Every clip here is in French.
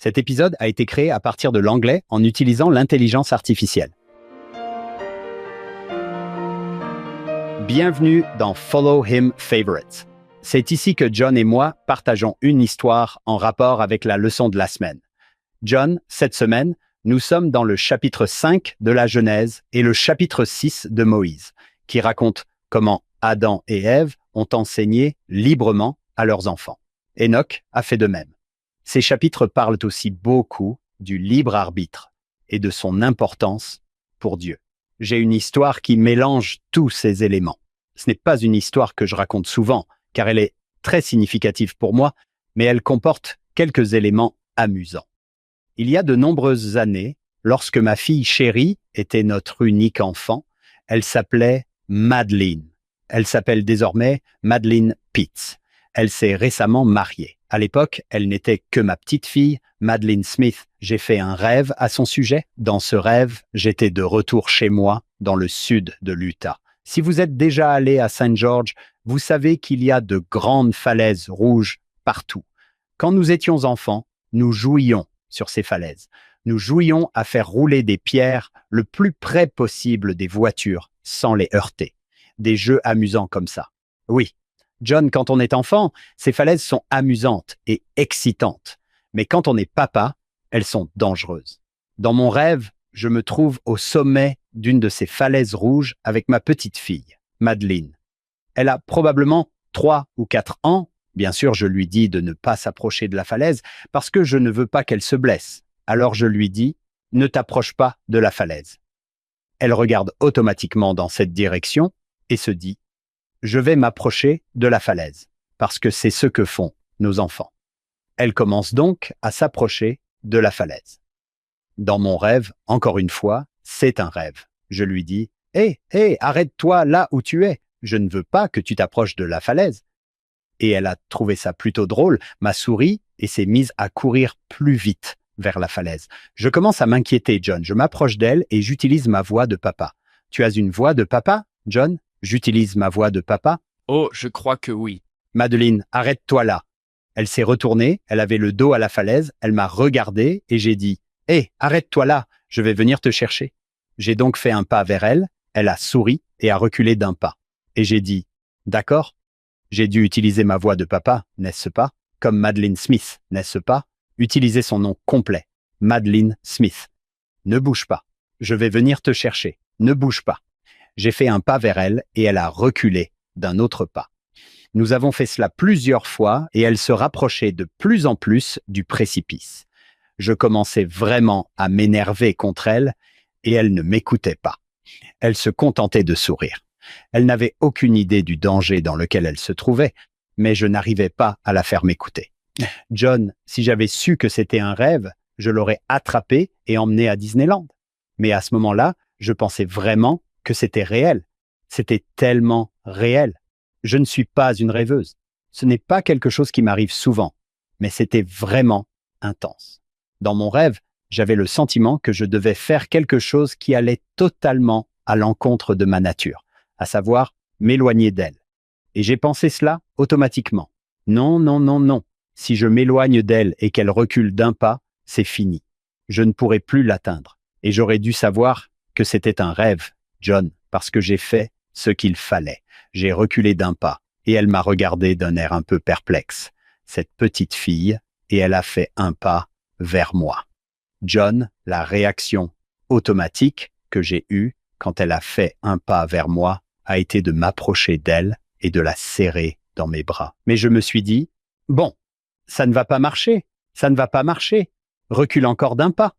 Cet épisode a été créé à partir de l'anglais en utilisant l'intelligence artificielle. Bienvenue dans Follow Him Favorites. C'est ici que John et moi partageons une histoire en rapport avec la leçon de la semaine. John, cette semaine, nous sommes dans le chapitre 5 de la Genèse et le chapitre 6 de Moïse, qui raconte comment Adam et Ève ont enseigné librement à leurs enfants. Enoch a fait de même. Ces chapitres parlent aussi beaucoup du libre arbitre et de son importance pour Dieu. J'ai une histoire qui mélange tous ces éléments. Ce n'est pas une histoire que je raconte souvent, car elle est très significative pour moi, mais elle comporte quelques éléments amusants. Il y a de nombreuses années, lorsque ma fille chérie était notre unique enfant, elle s'appelait Madeleine. Elle s'appelle désormais Madeleine Pitts. Elle s'est récemment mariée. À l'époque, elle n'était que ma petite fille, Madeleine Smith. J'ai fait un rêve à son sujet. Dans ce rêve, j'étais de retour chez moi, dans le sud de l'Utah. Si vous êtes déjà allé à St. George, vous savez qu'il y a de grandes falaises rouges partout. Quand nous étions enfants, nous jouions sur ces falaises. Nous jouions à faire rouler des pierres le plus près possible des voitures, sans les heurter. Des jeux amusants comme ça. Oui. John, quand on est enfant, ces falaises sont amusantes et excitantes. Mais quand on est papa, elles sont dangereuses. Dans mon rêve, je me trouve au sommet d'une de ces falaises rouges avec ma petite fille, Madeleine. Elle a probablement 3 ou 4 ans. Bien sûr, je lui dis de ne pas s'approcher de la falaise parce que je ne veux pas qu'elle se blesse. Alors je lui dis, ne t'approche pas de la falaise. Elle regarde automatiquement dans cette direction et se dit, je vais m'approcher de la falaise, parce que c'est ce que font nos enfants. Elle commence donc à s'approcher de la falaise. Dans mon rêve, encore une fois, c'est un rêve. Je lui dis, « Hé, arrête-toi là où tu es. Je ne veux pas que tu t'approches de la falaise. » Et elle a trouvé ça plutôt drôle, m'a souri et s'est mise à courir plus vite vers la falaise. Je commence à m'inquiéter, John. Je m'approche d'elle et j'utilise ma voix de papa. « Tu as une voix de papa, John ?» J'utilise ma voix de papa. Oh, je crois que oui. Madeleine, arrête-toi là. Elle s'est retournée, elle avait le dos à la falaise, elle m'a regardé et j'ai dit « Hé, arrête-toi là, je vais venir te chercher. » J'ai donc fait un pas vers elle, elle a souri et a reculé d'un pas. Et j'ai dit « D'accord ?» J'ai dû utiliser ma voix de papa, n'est-ce pas? Comme Madeleine Smith, n'est-ce pas? Utiliser son nom complet, Madeleine Smith. Ne bouge pas, je vais venir te chercher, ne bouge pas. J'ai fait un pas vers elle et elle a reculé d'un autre pas. Nous avons fait cela plusieurs fois et elle se rapprochait de plus en plus du précipice. Je commençais vraiment à m'énerver contre elle et elle ne m'écoutait pas. Elle se contentait de sourire. Elle n'avait aucune idée du danger dans lequel elle se trouvait, mais je n'arrivais pas à la faire m'écouter. John, si j'avais su que c'était un rêve, je l'aurais attrapée et emmenée à Disneyland. Mais à ce moment-là, je pensais vraiment que c'était réel. C'était tellement réel. Je ne suis pas une rêveuse. Ce n'est pas quelque chose qui m'arrive souvent, mais c'était vraiment intense. Dans mon rêve, j'avais le sentiment que je devais faire quelque chose qui allait totalement à l'encontre de ma nature, à savoir m'éloigner d'elle. Et j'ai pensé cela automatiquement. Non, non, non, non. Si je m'éloigne d'elle et qu'elle recule d'un pas, c'est fini. Je ne pourrai plus l'atteindre. Et j'aurais dû savoir que c'était un rêve, John, parce que j'ai fait ce qu'il fallait. J'ai reculé d'un pas et elle m'a regardé d'un air un peu perplexe. Cette petite fille, et elle a fait un pas vers moi. John, la réaction automatique que j'ai eue quand elle a fait un pas vers moi a été de m'approcher d'elle et de la serrer dans mes bras. Mais je me suis dit, bon, ça ne va pas marcher, ça ne va pas marcher. Recule encore d'un pas.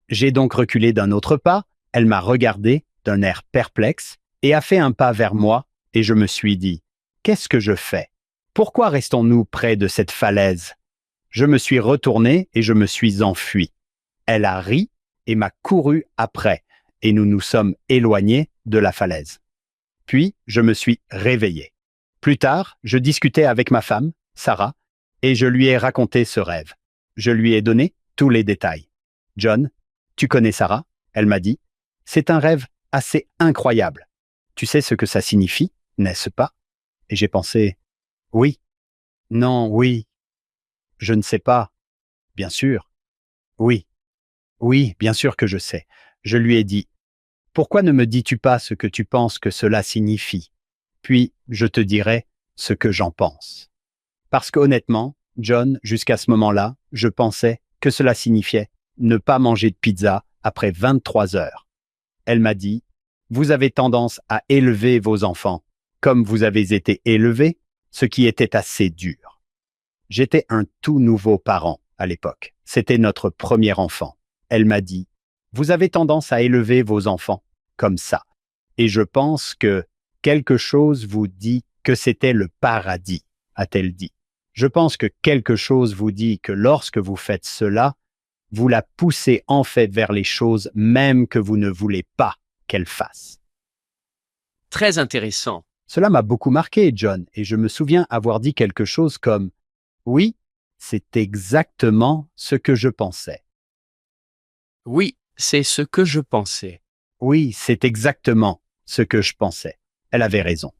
J'ai donc reculé d'un autre pas, elle m'a regardé d'un air perplexe et a fait un pas vers moi et je me suis dit, qu'est-ce que je fais? Pourquoi restons-nous près de cette falaise? Je me suis retourné et je me suis enfui. Elle a ri et m'a couru après et nous nous sommes éloignés de la falaise. Puis, je me suis réveillé. Plus tard, je discutais avec ma femme, Sarah, et je lui ai raconté ce rêve. Je lui ai donné tous les détails. John, tu connais Sarah? Elle m'a dit, c'est un rêve assez incroyable. Tu sais ce que ça signifie, n'est-ce pas? Et j'ai pensé, oui, non, oui, je ne sais pas, bien sûr. Oui, oui, bien sûr que je sais. Je lui ai dit, pourquoi ne me dis-tu pas ce que tu penses que cela signifie? Puis, je te dirai ce que j'en pense. Parce qu'honnêtement, John, jusqu'à ce moment-là, je pensais que cela signifiait ne pas manger de pizza après 23 heures. Elle m'a dit, vous avez tendance à élever vos enfants comme vous avez été élevé, ce qui était assez dur. J'étais un tout nouveau parent à l'époque. C'était notre premier enfant. Elle m'a dit, vous avez tendance à élever vos enfants comme ça. Et je pense que quelque chose vous dit que c'était le paradis, a-t-elle dit. Je pense que quelque chose vous dit que lorsque vous faites cela, vous la poussez en fait vers les choses même que vous ne voulez pas qu'elle fasse. Très intéressant. Cela m'a beaucoup marqué, John, et je me souviens avoir dit quelque chose comme « Oui, c'est exactement ce que je pensais. Oui, c'est ce que je pensais. Oui, c'est exactement ce que je pensais. » Elle avait raison.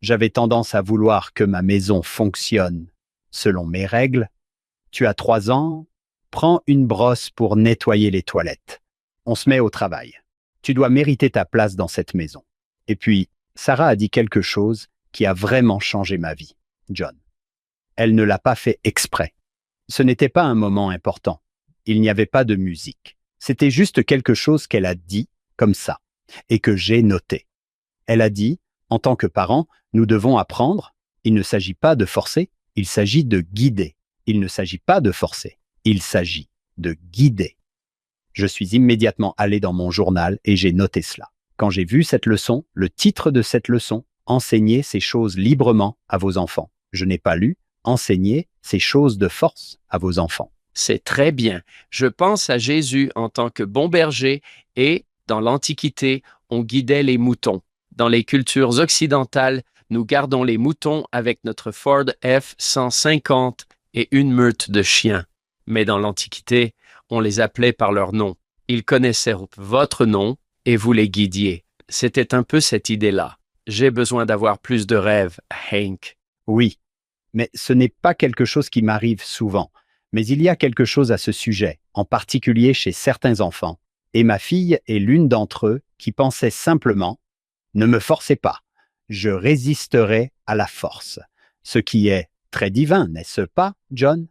J'avais tendance à vouloir que ma maison fonctionne selon mes règles. Tu as 3 ans, prends une brosse pour nettoyer les toilettes. On se met au travail. Tu dois mériter ta place dans cette maison. Et puis, Sarah a dit quelque chose qui a vraiment changé ma vie, John. Elle ne l'a pas fait exprès. Ce n'était pas un moment important. Il n'y avait pas de musique. C'était juste quelque chose qu'elle a dit comme ça et que j'ai noté. Elle a dit, en tant que parent, nous devons apprendre. Il ne s'agit pas de forcer, il s'agit de guider. Il ne s'agit pas de forcer, il s'agit de guider. Je suis immédiatement allé dans mon journal et j'ai noté cela. Quand j'ai vu cette leçon, le titre de cette leçon, Enseigner ces choses librement à vos enfants. Je n'ai pas lu Enseigner ces choses de force à vos enfants. C'est très bien. Je pense à Jésus en tant que bon berger et, dans l'Antiquité, on guidait les moutons. Dans les cultures occidentales, nous gardons les moutons avec notre Ford F-150 et une meute de chiens. Mais dans l'Antiquité, on les appelait par leur nom. Ils connaissaient votre nom et vous les guidiez. C'était un peu cette idée-là. J'ai besoin d'avoir plus de rêves, Hank. Oui, mais ce n'est pas quelque chose qui m'arrive souvent. Mais il y a quelque chose à ce sujet, en particulier chez certains enfants. Et ma fille est l'une d'entre eux qui pensait simplement « Ne me forcez pas, je résisterai à la force ». Ce qui est très divin, n'est-ce pas, John?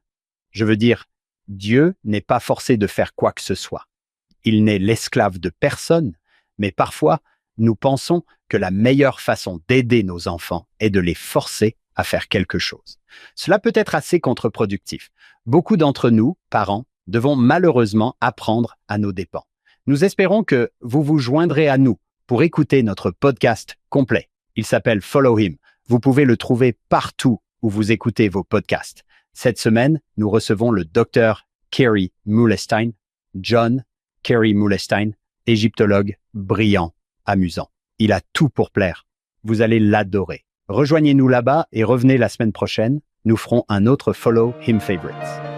Je veux dire, Dieu n'est pas forcé de faire quoi que ce soit. Il n'est l'esclave de personne, mais parfois, nous pensons que la meilleure façon d'aider nos enfants est de les forcer à faire quelque chose. Cela peut être assez contre-productif. Beaucoup d'entre nous, parents, devons malheureusement apprendre à nos dépens. Nous espérons que vous vous joindrez à nous pour écouter notre podcast complet. Il s'appelle Follow Him. Vous pouvez le trouver partout où vous écoutez vos podcasts. Cette semaine, nous recevons le docteur Kerry Muhlestein, John Kerry Muhlestein, égyptologue brillant, amusant. Il a tout pour plaire. Vous allez l'adorer. Rejoignez-nous là-bas et revenez la semaine prochaine. Nous ferons un autre Follow Him Favorites.